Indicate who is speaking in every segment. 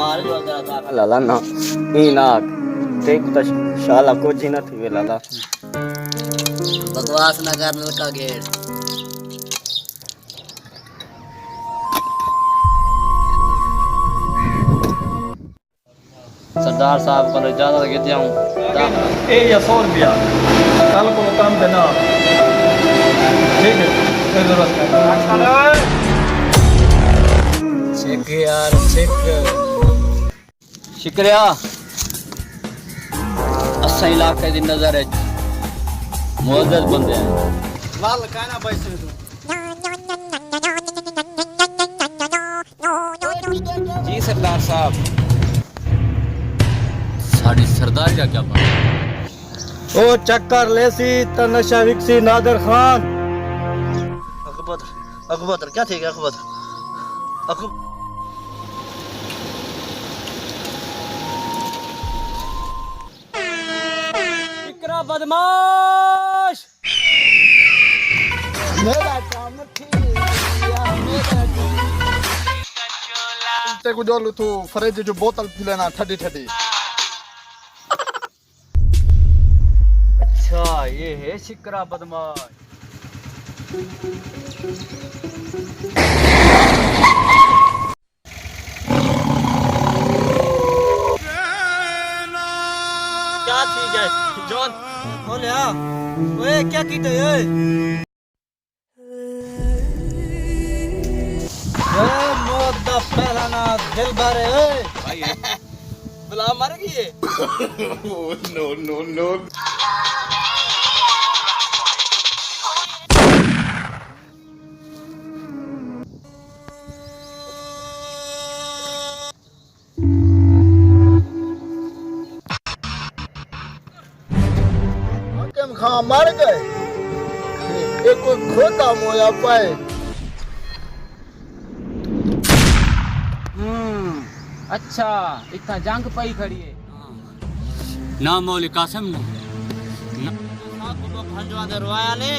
Speaker 1: मार जो जरा सा
Speaker 2: लाला ना ई ना देख तो शाला कुछ ही ना थी वे लाला
Speaker 1: बकवास ना कर लड़का गेट सरदार साहब को इजाजत देते हूं
Speaker 3: ए या 100 रुपया कल को काम देना ठीक है कोई जरूरत नहीं
Speaker 1: चेक यार चेक शुक्रिया असा इलाके दी नजर है मुअज्जज बंदे हैं
Speaker 3: लाल कहना पैसे तू
Speaker 1: जी सरदार साहब साड़ी सरदार का क्या बात
Speaker 2: ओ चक्कर लेसी त नशा विकसी नादर खान
Speaker 3: अकबर क्या थे अकबर
Speaker 1: इकरा बदमाश
Speaker 3: मेरा काम ते को जोलू तू फ्रिज जो बोतल पी लेना ठंडी ठंडी
Speaker 1: अच्छा ये है शिकरा बदमाश
Speaker 2: क्या ठीक है जॉन बोले आ ओए क्या कीते ओए मौत दा पहला ना दिल भरे ओए भाई बुला मर गई है
Speaker 3: नो हाकिम खां मर गए ये कोई खोता मोया पाए
Speaker 1: अच्छा इतना जंग पई खड़ी है ना मौली कासिम ने ना को भंजवा दे रोया ने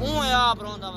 Speaker 1: ऊ आप रोंदा